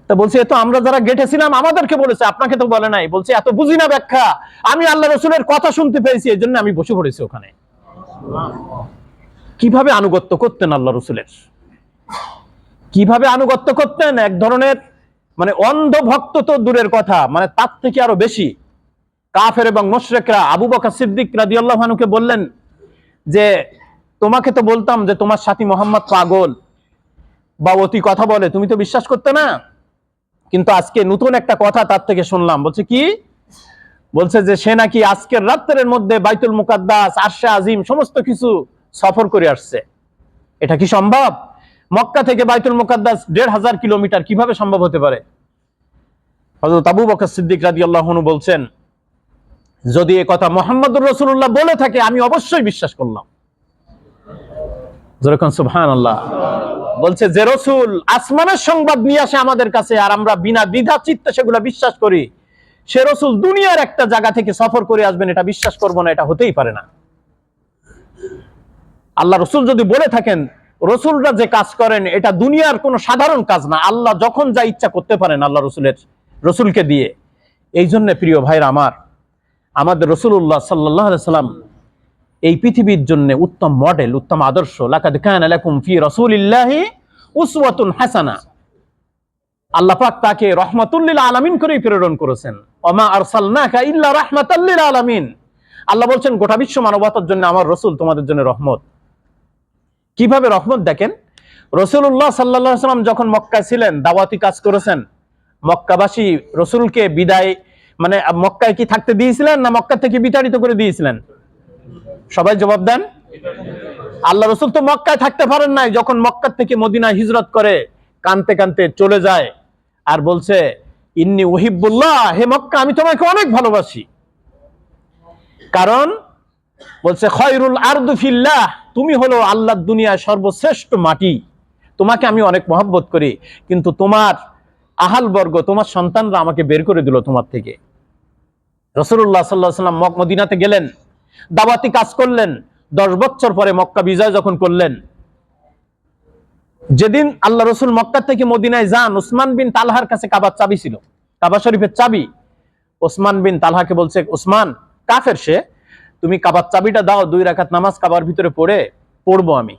তা বলছে, এ তো আমরা যারা গেটেছিলাম আমাদেরকে বলেছে, আপনাকে তো বলে নাই। বলছে, এত বুঝি না ব্যাখ্যা, আমি আল্লাহ রসুলের কথা শুনতে পেয়েছি, এই জন্য আমি বসে পড়েছি ওখানে। কিভাবে আনুগত্য করতেন আল্লাহ রসুলের, কিভাবে আনুগত্য করতেন! এক ধরনের মানে অন্ধ ভক্ত তো দূরের কথা, মানে তার থেকে আরো বেশি কাফের এবং মুশরিকরা আবু বকর সিদ্দিক রাদিয়াল্লাহু আনহুকে বললেন যে তোমাকে তো বলতাম যে তোমার সাথী মোহাম্মদ পাগল বা অতি কথা বলে, তুমি তো বিশ্বাস করতে না, কিন্তু আজকে নতুন একটা কথা তার থেকে শুনলাম। বলছে কি? বলছে যে সে নাকি আজকের রাত্রের মধ্যে বাইতুল মুকাদ্দাস, আরশে আজিম সমস্ত কিছু সফর করে আসছে। এটা কি সম্ভব? মক্কা থেকে বাইতুল মুকাদ্দাস ১৫০০ কিলোমিটার, কিভাবে সম্ভব হতে পারে? হযরত আবু বকর সিদ্দিক রাদিয়াল্লাহু আনহু বলছেন, যদি এ কথা মুহাম্মদুর রাসূলুল্লাহ বলে থাকে আমি অবশ্যই বিশ্বাস করলাম। যেরকম সুবহানাল্লাহ। বলছে যে রাসূল আসমানের সংবাদ নিয়ে আসে আমাদের কাছে, আর আমরা বিনা দ্বিধা চিত্তে সেগুলো বিশ্বাস করি, সে রাসূল দুনিয়ার একটা জায়গা থেকে সফর করে আসবেন, এটা বিশ্বাস করব না, এটা হতেই পারে না। আল্লাহ রাসূল যদি বলে থাকেন রসুলরা যে কাজ করেন এটা দুনিয়ার কোনো সাধারণ কাজ না। আল্লাহ যখন যা ইচ্ছা করতে পারেন আল্লাহ রসুলকে দিয়ে। এই জন্য প্রিয় ভাইরা আমার, আমাদের রাসূলুল্লাহ সাল্লাল্লাহু আলাইহি সাল্লাম এই পৃথিবীর জন্য উত্তম মডেল, উত্তম আদর্শ। লাকাদ কানা লাকুম ফি রাসূলিল্লাহি উসওয়াতুন হাসানা। আল্লাহ পাক তাকে রহমাতুল লিল আলামিন করে প্রেরণ করেছেন। ওমা আরসালনাকা ইল্লা রাহমাতাল লিল আলামিন। আল্লাহ বলছেন গোটা বিশ্ব মানবতার জন্য আমার রাসূল তোমাদের জন্য রহমত। কিভাবে রহমত দেখেন, রাসূলুল্লাহ সাল্লাল্লাহু আলাইহি সাল্লাম যখন মক্কায় ছিলেন, দাওয়াতি কাজ করেছেন, মক্কাবাসী রাসূলকে বিদায় মানে মক্কায় কি থাকতে দিয়েছিলেন না মক্কা থেকে বিতাড়িত করে দিয়েছিলেন? সবাই জবাব দেন। আল্লাহ রাসূল তো মক্কায় থাকতে পারেন নাই। যখন মক্কা থেকে মদিনায় হিজরত করে কানতে কানতে চলে যায় আর বলছে ইন্নী উহিব্বুল্লাহ, হে মক্কা আমি তোমাকে অনেক ভালোবাসি। কারণ বলছে খয়রুল আরদু ফিল্লাহ, তুমি হলো আল্লাহর দুনিয়ায় সর্বশ্রেষ্ঠ মাটি, তোমাকে আমি অনেক মহব্বত করি, কিন্তু তোমার আহাল বর্গ তোমার সন্তানরা আমাকে বের করে দিল তোমার থেকে। রাসূলুল্লাহ সাল্লাল্লাহু আলাইহি ওয়াসাল্লাম মদিনাতে গেলেন, দাওয়াতি কাজ করলেন। 10 বছর পরে মক্কা বিজয় যখন করলেন, যেদিন আল্লাহ রসুল মক্কা থেকে মদিনায় যান, উসমান বিন তালহার কাছে কাবার চাবি ছিল, কাবা শরীফের চাবি। উসমান বিন তালহাকে বলছে, উসমান কাফের সে, তুমি কাবার চাবিটা দাও, 2 রাকাত নামাজ কাবার ভিতরে পড়বো আমি।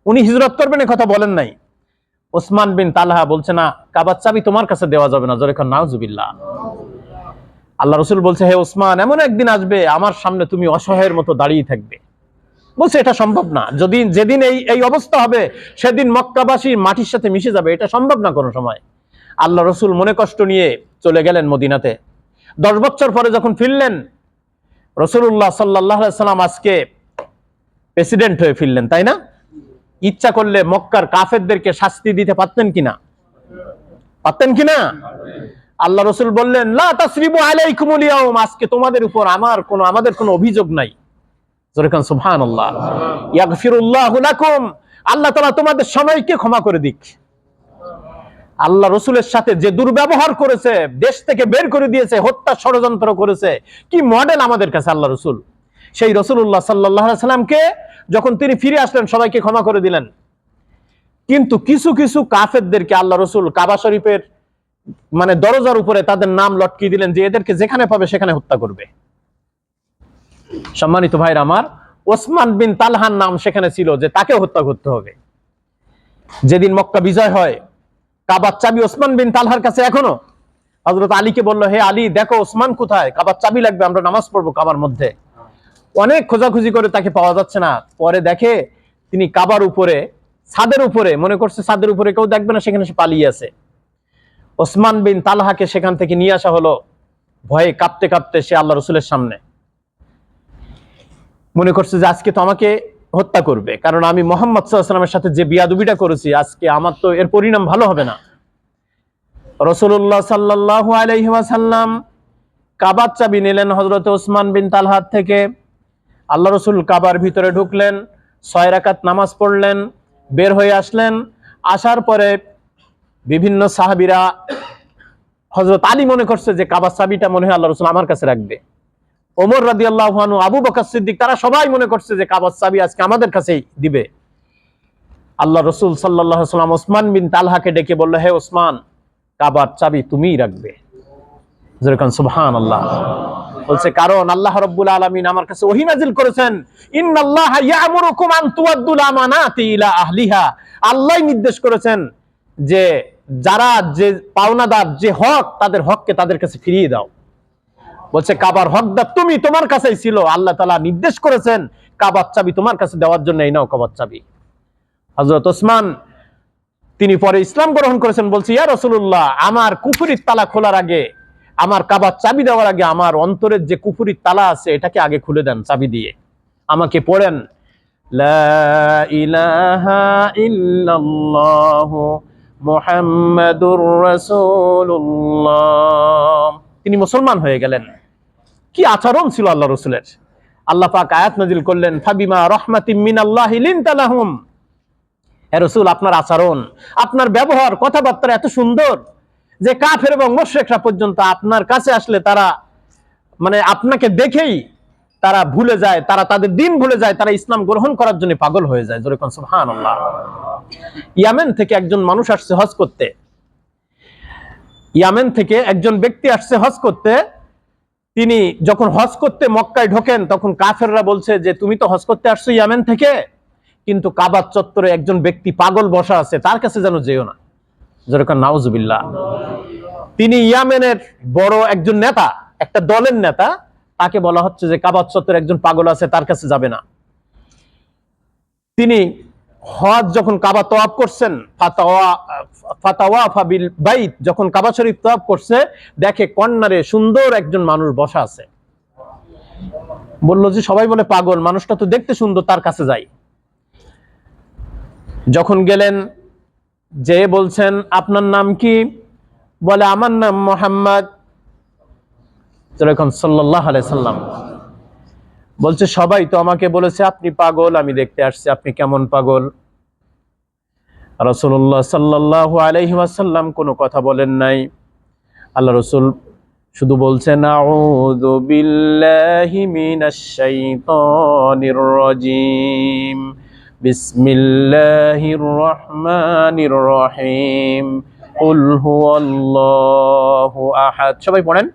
উনি হিজরত করবেন এ কথা বলেন নাই। উসমান বিন তালহা বলছে না, কাবার চাবি তোমার কাছে দেওয়া যাবে না। জোরে খান নাউজুবিল্লাহ। আল্লাহ রসুল বলছে, হে উসমান, এমন একদিন আসবে আমার সামনে তুমি অসহায়ের মতো দাঁড়িয়ে থাকবে। বলছে এটা সম্ভব না, যেদিন এই অবস্থা হবে সেদিন মক্কাবাসী মাটির সাথে মিশে যাবে, এটা সম্ভব না কোনো সময়। আল্লাহ রসুল মনে কষ্ট নিয়ে চলে গেলেন মদিনাতে। 10 বছর পরে যখন ফিরলেন, রাসূলুল্লাহ সাল্লাল্লাহু আলাইহি সাল্লাম আজকে প্রেসিডেন্ট হয়ে ফিরলেন, তাই না? ইচ্ছা করলে মক্কার কাফেরদেরকে শাস্তি দিতে পারতেন কিনা? আল্লাহ রসুল বললেন, লা তাসরিবু আলাইকুমুল ইয়াউম, আজকে তোমাদের উপর আমাদের কোনো অভিযোগ নাই। জোরেখান সুবহানাল্লাহ। ইয়াগফিরুল্লাহু লাকুম, আল্লাহ তাআলা তোমাদের সবাইকে ক্ষমা করে দিক। আল্লাহ রসুলের সাথে যে দুর্ব্যবহার করেছে, দেশ থেকে বের করে দিয়েছে, হত্যা ষড়যন্ত্র করেছে, কি মডেল আমাদের কাছে আল্লাহ রসুল। সেই রাসূলুল্লাহ সাল্লাল্লাহু আলাইহি সাল্লামকে যখন তিনি ফিরে আসলেন সবাইকে ক্ষমা করে দিলেন। কিন্তু কিছু কিছু কাফেরদেরকে আল্লাহ রসুল কাবা শরীফের মানে দরজার উপরে তাদের নাম লটকিয়ে দিলেন যে এদেরকে যেখানে পাবে সেখানে হত্যা করবে। সম্মানিত ভাইরা আমার, ওসমান বিন তালহার নাম সেখানে ছিল যে তাকে হত্যা করতে হবে। যেদিন মক্কা বিজয় হয়, কাবার চাবি ওসমান বিন তালহার কাছে এখনো। হযরত আলীকে বলল, হে আলী দেখো ওসমান কোথায়, কাবার চাবি লাগবে, আমরা নামাজ পড়বো কাবার মধ্যে। অনেক খোঁজাখুঁজি করে তাকে পাওয়া যাচ্ছে না। পরে দেখে তিনি কাবার উপরে, ছাদের উপরে, মনে করছে ছাদের উপরে কেউ দেখবে না, সেখানে সে পালিয়ে আছে। ওসমান বিন তালহাকে সেখান থেকে নিয়ে আসা হলো। ভয়ে কাঁপতে কাঁপতে সে আল্লাহ রসুলের সামনে, মনে করছে যে আজকে তো আমাকে হত্যা করবে, কারণ আমি মুহাম্মদ সাল্লাল্লাহু আলাইহি ওয়াসাল্লামের সাথে যে বিয়াদবিটা করেছি, আজকে আমার তো এর পরিণাম ভালো হবে না। রাসূলুল্লাহ সাল্লাল্লাহু আলাইহি ওয়াসাল্লাম কাবার চাবি নিলেন হযরত ওসমান বিন তালহার থেকে। আল্লাহ রসুল কাবার ভিতরে ঢুকলেন, 6 রাকাত নামাজ পড়লেন, বের হয়ে আসলেন। আসার পরে বিভিন্ন সাহাবীরা, হযরত আলী মনে করছে যে কাবার চাবিটা মনে হয় আল্লাহ রসুল আমার কাছে রাখবে। ওমর রাদিয়াল্লাহু আনহু, আবু বকর সিদ্দিক, তারা সবাই মনে করছে যে কাবার চাবি আজকে আমাদের কাছেই দিবে। আল্লাহ রসুল সাল্লাল্লাহু আলাইহি ওয়াসাল্লাম ওসমান বিন তালহাকে ডেকে বলল, হে ওসমান, কাবার চাবি তুমিই রাখবে। যেরকম সুবহানাল্লাহ বলছে, কারণ আল্লাহ রাব্বুল আলামিন আমার কাছে ওহী নাযিল করেছেন, ইন্নাল্লাহা ইয়া'মুরুকুম আন তুআদ্দুল আমানাতি ইলা আহলিহা। আল্লাহ নির্দেশ করেছেন যে যারা যে পাওনাদার, যে হক, তাদের হককে তাদের কাছে ফিরিয়ে দাও। বলছে কাবার হকদার তুমি, তোমার কাছেই ছিল, আল্লাহ তাআলা নির্দেশ করেছেন কাবার চাবি তোমার কাছে দেওয়ার জন্য, এই নাও কাবার চাবি। হযরত ওসমান তিনি পরে ইসলাম গ্রহণ করেছেন। বলছে, ইয়া রাসূলুল্লাহ, আমার কুফরির তালা খোলার আগে, আমার কাবার চাবি দেওয়ার আগে আমার অন্তরের যে কুফরির তালা আছে এটাকে আগে খুলে দেন চাবি দিয়ে। আমাকে পড়েন লা ইলাহা ইল্লাল্লাহু মুহাম্মাদুর রাসূলুল্লাহ। তিনি মুসলমান হয়ে গেলেন। কি আচরণ ছিল আল্লাহ রসুলের! আল্লাহ পাক আয়াত নাজিল করলেন, ফাবিমা রাহমাতিম মিনাল্লাহি লিনতা লাহুম। হে রাসূল, আপনার আচরণ, আপনার ব্যবহার, কথাবার্তা এত সুন্দর যে কাফের এবং মুশরিকরা পর্যন্ত আপনার কাছে আসলে তারা মানে আপনাকে দেখেই তারা ভুলে যায়, তারা তাদের দিন ভুলে যায়, তারা ইসলাম গ্রহণ করার জন্য পাগল হয়ে যায়। যেরকম সুবহানাল্লাহ। ইয়ামেন থেকে একজন মানুষ আসছে হজ করতে, ইয়ামেন থেকে একজন ব্যক্তি আসছে হজ করতে। তিনি যখন হজ করতে মক্কায় ঢোকেন, তখন কাফেররা বলছে যে তুমি তো হজ করতে আসছো ইয়ামেন থেকে, কিন্তু কাবা চত্বরে একজন ব্যক্তি পাগল বসা আছে, তার কাছে যেন যেও না। যেরকম নাউজুবিল্লাহ। তিনি ইয়ামেনের বড় একজন নেতা, একটা দলের নেতা, তাকে বলা হচ্ছে যে কাবা চত্বরে একজন পাগল আছে, তার কাছে যাবে না। তিনি হজ যখন কাবা তওয়াফ করছেন, ফাতাওয়াফা বিল বাইত, যখন কাবা শরীফ তওয়াফ করছে, দেখে কর্নারে সুন্দর একজন মানুষ বসা আছে। বলল যে সবাই বলে পাগল, মানুষটা তো দেখতে সুন্দর, তার কাছে যাই। যখন গেলেন, যে বলছেন আপনার নাম কি? বলে আমার নাম মুহাম্মদ সাল্লাল্লাহু আলাইহি সাল্লাম। বলছে সবাই তো আমাকে বলেছে আপনি পাগল, আমি দেখতে আসছি আপনি কেমন পাগল। রাসূলুল্লাহ সাল্লাল্লাহু আলাইহি ওয়াসাল্লাম কোনো কথা বলেন নাই। আল্লাহ রাসূল শুধু বলছেন আউযু বিল্লাহি মিনাশ শাইতানির রাজীম, বিসমিল্লাহির রহমানির রহিম, কুল হুয়াল্লাহু আহাদ। সবাই পড়েন,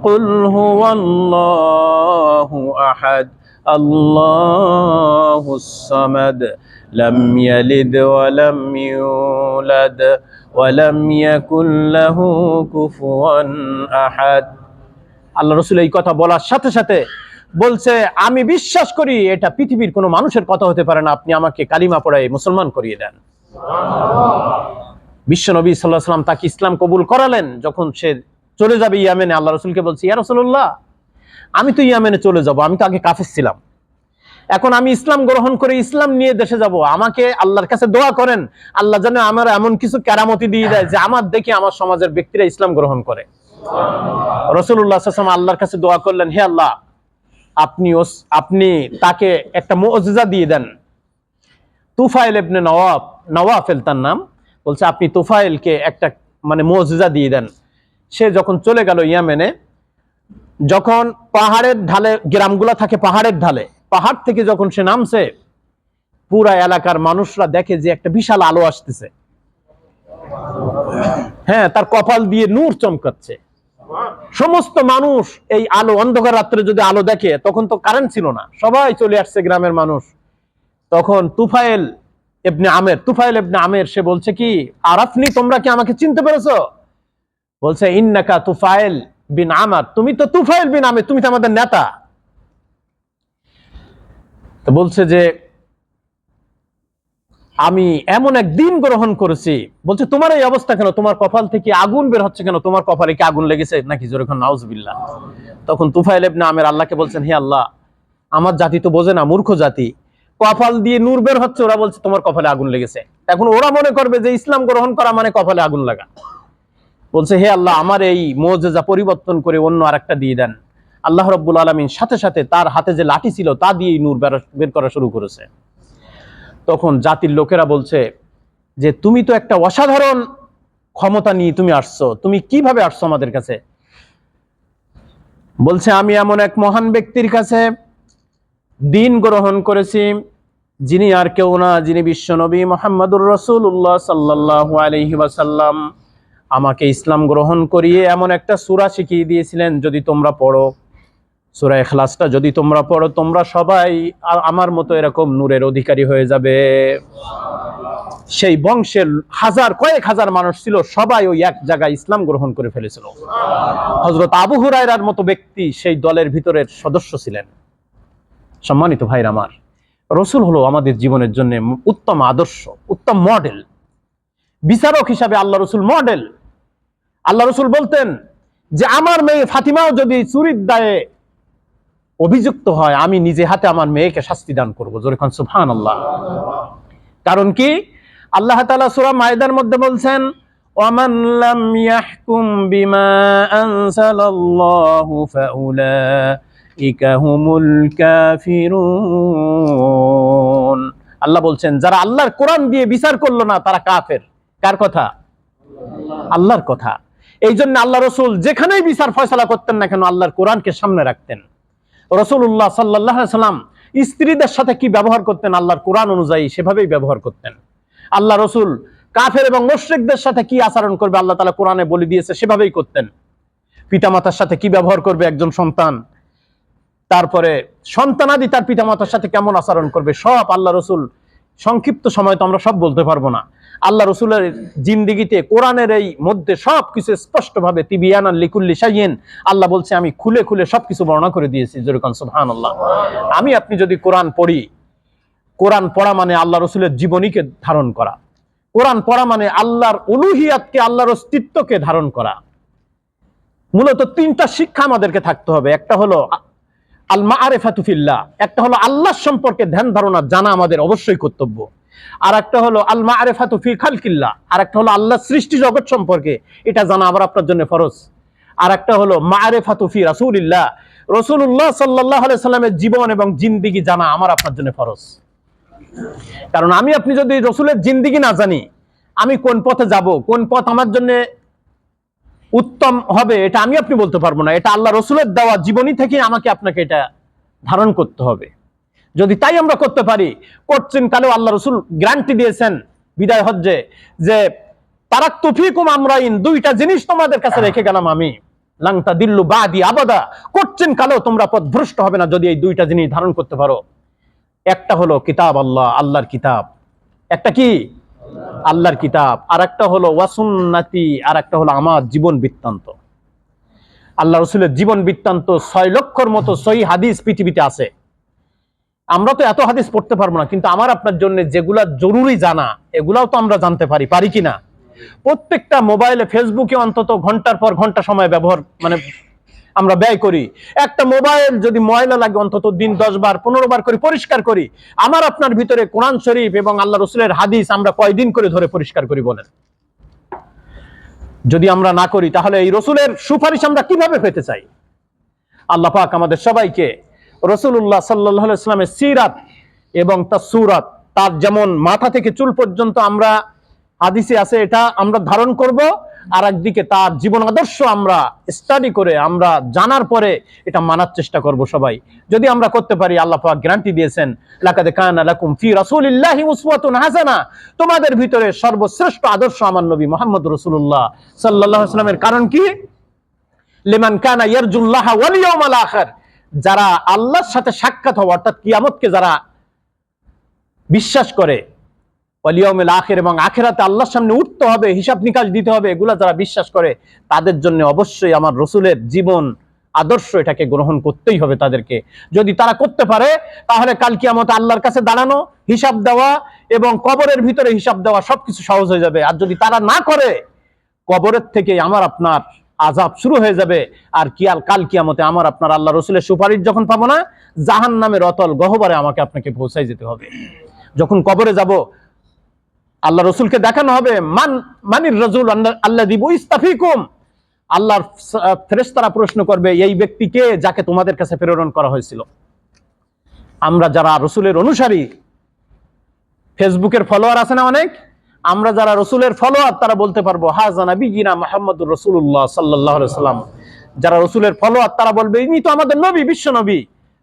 কুল হুয়াল্লাহু আহাদ, আল্লাহুস সামাদ, লাম ইয়ালিদ ওয়া লাম ইউলাদ ওয়া লাম ইয়াকুল লাহু কুফুয়ান আহাদ। আল্লাহ রাসূল এই কথা বলার সাথে সাথে বলছে আমি বিশ্বাস করি এটা পৃথিবীর কোনো মানুষের কথা হতে পারে না, আপনি আমাকে কালিমা পড়ায় মুসলমান করিয়ে দেন। বিশ্বনবী সাল্লাল্লাহু আলাইহি ওয়াসাল্লাম তাকে ইসলাম কবুল করালেন। যখন সে চলে যাবে ইয়ামেনে, আল্লাহ রাসূলকে বলছে ইয়া রাসূলুল্লাহ, আমি তো ইয়ামেনে চলে যাব, আমি তো আগে কাফের ছিলাম, এখন আমি ইসলাম গ্রহণ করে ইসলাম নিয়ে দেশে যাব, আমাকে আল্লাহর কাছে দোয়া করেন, আল্লাহ যেন আমার এমন কিছু কেরামতি দিয়ে দেয় যে আমার দেখে আমার সমাজের ব্যক্তিরা ইসলাম গ্রহণ করে। রাসূলুল্লাহ সাল্লাল্লাহু আলাইহি ওয়াসাল্লাম আল্লাহর কাছে দোয়া করলেন, হে আল্লাহ, আপনি তাকে একটা মুআজিজা দিয়ে দেন। তুফাইল ইবনে নওয়াফেল তার নাম, বলছে আপনি তুফাইলকে একটা মুআজিজা দিয়ে দেন। সে যখন চলে গেল ইয়ামেনে, যখন পাহাড়ের ঢালে, গ্রামগুলা থাকে পাহাড়ের ঢালে, পাহাড় থেকে যখন সে নামছে, পুরা এলাকার মানুষরা দেখে যে একটা বিশাল আলো আসতেছে। হ্যাঁ, তার কপাল দিয়ে নূর চমকাচ্ছে। সমস্ত মানুষ এই আলো, অন্ধকার রাত্রে যদি আলো দেখে, তখন তো কারেন্ট ছিল না, সবাই চলে আসছে গ্রামের মানুষ। তখন তুফাইল ইবনে আমের সে বলছে কি, আরাফনি, তোমরা কি আমাকে চিনতে পেরেছো? বলছে ইন্নাকা তুফাইল বিন আমর, তুমি তো তুফাইল বিন আমের, তুমি তো আমাদের নেতা। তো বলছে যে আমি এমন এক দিন গ্রহণ করেছি। বলছে তোমার এই অবস্থা কেন, তোমার কপাল থেকে আগুন বের হচ্ছে কেন, তোমার কপালে কি আগুন লেগেছে নাকি? জোরে কোন নাউজুবিল্লাহ। তখন তুফাইল ইবনে আমের আল্লাহকে বলছেন, হে আল্লাহ, আমার জাতি তো বোঝে না, মূর্খ জাতি, কপাল দিয়ে নূর বের হচ্ছে, ওরা বলছে তোমার কপালে আগুন লেগেছে, এখন ওরা মনে করবে যে ইসলাম গ্রহণ করা মানে কপালে আগুন লাগা। বলছে হে আল্লাহ, আমার এই মুআজিজা পরিবর্তন করে অন্য আরেকটা দিয়ে দেন। আল্লাহ রাব্বুল আলামিন সাথে সাথে তার হাতে যে লাঠি ছিল তা দিয়ে নূর বের করা শুরু করেছে। তখন জাতির লোকেরা বলছে যে তুমি তো একটা অসাধারণ ক্ষমতা নিয়ে তুমি আসছো, তুমি কিভাবে আসছো আমাদের কাছে? বলছে আমি এমন এক মহান ব্যক্তির কাছে দিন গ্রহণ করেছি, যিনি আর কেউ না, যিনি বিশ্বনবী মুহাম্মদুর রাসূলুল্লাহ সাল্লাল্লাহু আলাইহি ওয়াসাল্লাম। আমাকে ইসলাম গ্রহণ করিয়ে এমন একটা সূরা শিখিয়ে দিয়েছিলেন, যদি তোমরা পড়ো, সূরা ইখলাসটা যদি তোমরা পড়ো, তোমরা সবাই আমার মতো এরকম নূরের অধিকারী হয়ে যাবে। সেই বংশের কয়েক হাজার মানুষ ছিল, সবাই ওই এক জায়গায় ইসলাম গ্রহণ করে ফেলেছিল। হযরত আবু হুরায়রার মতো ব্যক্তি সেই দলের ভিতরের সদস্য ছিলেন। সম্মানিত ভাইরা আমার, রাসূল হলো আমাদের জীবনের জন্য উত্তম আদর্শ, উত্তম মডেল। বিচারক হিসাবে আল্লাহ রাসূল মডেল। আল্লাহ রাসূল বলতেন যে আমার মেয়ে ফাতিমাও যদি চুরির দায়ে অভিযুক্ত হয়, আমি নিজে হাতে আমার মেয়েকে শাস্তি দান করবো। জোরে কোন সুবহানাল্লাহ। কারণ কি, আল্লাহ তাআলা সূরা মায়েদার মধ্যে বলছেন, ওয়ামান লাম ইয়াহকুম বিমা আনজালাল্লাহু ফাউলাইকা হুমুল কাফিরুন। আল্লাহ বলছেন যারা আল্লাহর কোরআন দিয়ে বিচার করলো না, তারা কাফের। কার কথা? আল্লাহর কথা। এই জন্য আল্লাহ রাসূল যেখানেই বিচার ফয়সালা করতেন না কেন, আল্লাহর কোরআনকে সামনে রাখতেন। রাসূলুল্লাহ সাল্লাল্লাহু আলাইহি সাল্লাম স্ত্রীদের সাথে কি ব্যবহার করতেন আল্লাহর কোরআন অনুযায়ী সেভাবেই ব্যবহার করতেন। আল্লাহ রসুল কাফের এবং মুশরিকদের সাথে কি আচরণ করবে আল্লাহ তাআলা কোরআনে বলে দিয়েছে সেভাবেই করতেন। পিতামাতার সাথে কি ব্যবহার করবে একজন সন্তান, তারপরে সন্তানাদি তার পিতামাতার সাথে কেমন আচরণ করবে, সব আল্লাহ রসুল, সংক্ষিপ্ত সময় তো আমরা সব বলতে পারবো না, আল্লাহ রসুলের জিন্দিগিতে কোরআনের এই মধ্যে সবকিছু স্পষ্টভাবে তিবিয়ানান লিকুল্লি শাইইন আল্লাহ বলছে আমি খুলে খুলে সবকিছু বর্ণনা করে দিয়েছি। যেরকম সুবহানাল্লাহ। আমি আপনি যদি কোরআন পড়ি, কোরআন পড়া মানে আল্লাহ রসুলের জীবনীকে ধারণ করা, কোরআন পড়া মানে আল্লাহর উলুহিয়াতকে, আল্লাহর অস্তিত্বকে ধারণ করা। মূলত তিনটা শিক্ষা আমাদেরকে থাকতে হবে। একটা হলো আল মাআরিফাতু ফিল্লাহ, একটা হলো আল্লাহ সম্পর্কে ধ্যান ধারণা জানা আমাদের অবশ্যই কর্তব্য, আর একটা হলো আল মাআরিফাতু ফি খালকিল্লাহ, আর একটা হলো আল্লাহ সৃষ্টি জগৎ সম্পর্কে এটা জানা আমার আপনার জন্য ফরজ, আর একটা হলো মাআরিফাতু ফি রাসূলিল্লাহ, রাসূলুল্লাহ সাল্লাল্লাহু আলাইহি সাল্লামের জীবন এবং জিন্দেগি জানা আমার আপনার জন্য ফরজ। কারণ আমি আপনি যদি রাসূলের জিন্দেগি না জানি, আমি কোন পথে যাব, কোন পথ আমার জন্য উত্তম হবে, এটা আমি আপনি বলতে পারবো না। এটা আল্লাহ রসুলের দেওয়া জীবনী থেকে আমাকে আপনাকে এটা ধারণ করতে হবে। যদি তাই আমরা করতে পারি, করছেন কালেও আল্লাহ রসুল গ্যারান্টি দিয়েছেন বিদায় হজ্জে যে তারাকতু ফীকুম আমরাইন, দুইটা জিনিস তোমাদের কাছে রেখে গেলাম আমি, লান তাদিল্লু বাদি আবাদা, করছেন কালেও তোমরা পথভ্রষ্ট হবে না যদি এই দুইটা জিনিস ধারণ করতে পারো। একটা হলো কিতাব আল্লাহ, আল্লাহর কিতাব, একটা কি আল্লাহর কিতাব, আর একটা হলো ওয়াসুন্নতি, আর একটা হলো আমার জীবন বৃত্তান্ত। আল্লাহ রসুলের জীবন বৃত্তান্ত 6 লক্ষর মতো সহি হাদিস পৃথিবীতে আছে। আমরা তো এত হাদিস পড়তে পারবো না, কিন্তু আমার আপনার জন্য যেগুলা জরুরি জানা এগুলাও তো আমরা জানতে পারি কিনা। প্রত্যেকটা মোবাইলে, ফেসবুকে অন্তত ঘন্টার পর ঘন্টা সময় ব্যবহার আমরা ব্যয় করি। একটা মোবাইল যদি ময়লা লাগে অন্তত দিন 10 বার 15 বার করে পরিষ্কার করি। আমার আপনার ভিতরে কোরআন শরীফ এবং আল্লাহ রসুলের হাদিস আমরা কয়দিন করে ধরে পরিষ্কার করি বলেন? যদি আমরা না করি তাহলে এই রসুলের সুপারিশ আমরা কিভাবে পেতে চাই? আল্লাহ পাক আমাদের সবাইকে রাসূলুল্লাহ সাল্লাল্লাহু আলাইহি ওয়াসাল্লামের সিরাত এবং তার সূরাত, তার যেমন মাথা থেকে চুল পর্যন্ত আমরা হাদিসে আছে এটা আমরা ধারণ করব, আর একদিকে তার জীবন আদর্শ আমরা স্টাডি করে আমরা জানার পরে এটা মানার চেষ্টা করব সবাই। যদি আমরা করতে পারি, আল্লাহ পাক গ্যারান্টি দিয়েছেন লাকাদ কানা লাকুম ফি রাসূলিল্লাহি উসওয়াতুন হাসানাহ, তোমাদের ভিতরে সর্বশ্রেষ্ঠ আদর্শ আমার নবী মুহাম্মদ রাসূলুল্লাহ সাল্লাল্লাহু আলাইহি ওয়াসাল্লামের। কারণ কি? লিমান কানা ইয়ারজুল্লাহ ওয়াল ইয়াউমাল আখির, যারা আল্লাহর সাথে সাক্ষাৎ হবে অর্থাৎ কিয়ামতকে যারা বিশ্বাস করে, ওয়াল ইয়াউমিল আখির এবং আখিরাতে আল্লাহর সামনে উঠতে হবে, হিসাব নিকাশ দিতে হবে, এগুলা যারা বিশ্বাস করে তাদের জন্য অবশ্যই আমার রসুলের জীবন আদর্শ এটাকে গ্রহণ করতেই হবে তাদেরকে। যদি তারা করতে পারে তাহলে কাল কিয়ামতে আল্লাহর কাছে দাঁড়ানো, হিসাব দেওয়া এবং কবরের ভিতরে হিসাব দেওয়া সবকিছু সহজ হয়ে যাবে। আর যদি তারা না করে, কবরের থেকে আমার আপনার আযাব শুরু হয়ে যাবে। আর কাল কিয়ামতে আমার আপনার আল্লাহ রসুলের সুপারিশ যখন পাবো না, জাহান্নামের অতল গহ্বরে আমাকে আপনাকে পৌঁছাই যেতে হবে। যখন কবরে যাব, আল্লাহ রসুলকে দেখানো হবে মানির রাজুল আল্লাযী বুইসতা ফীকুম, আল্লাহর ফেরেশতারা প্রশ্ন করবে এই ব্যক্তিকে যাকে তোমাদের কাছে প্রেরণ করা হয়েছিল। আমরা যারা রসুলের অনুসারী, ফেসবুকের ফলোয়ার আছে না অনেক, আমরা যারা রসুলের ফলোয়ার তারা বলতে পারবো হাযা নাবিয়িনা মুহাম্মাদুর রাসূলুল্লাহ সাল্লাল্লাহু আলাইহি ওয়াসাল্লাম। যারা রসুলের ফলোয়ার তারা বলবে ইনি তো আমাদের নবী, বিশ্ব নবী।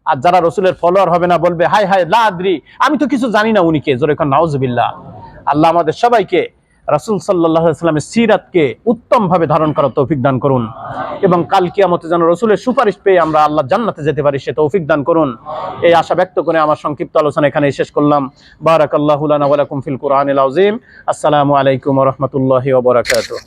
আর যারা রসুলের ফলোয়ার হবে না বলবে হায় হায় লা আদরি, আমি তো কিছু জানি না উনি কে। জোরে কান নাউযুবিল্লাহ। আল্লাহ আমাদের সবাইকে রাসূল সাল্লাল্লাহু আলাইহি ওয়াসাল্লামের সিরাতকে উত্তম ভাবে ধারণ করার তৌফিক দান করুন, এবং কাল কিয়ামতে যেন রসুলের সুপারিশ পেয়ে আমরা আল্লাহ জান্নাতে যেতে পারি সে তৌফিক দান করুন। এই আশা ব্যক্ত করে আমার সংক্ষিপ্ত আলোচনা এখানে শেষ করলাম। বারাকাল্লাহু লানা ওয়া লাকুম ফিল কুরআনিল আযীম। আসসালামু আলাইকুম ওয়া রাহমাতুল্লাহি ওয়া বারাকাতুহু।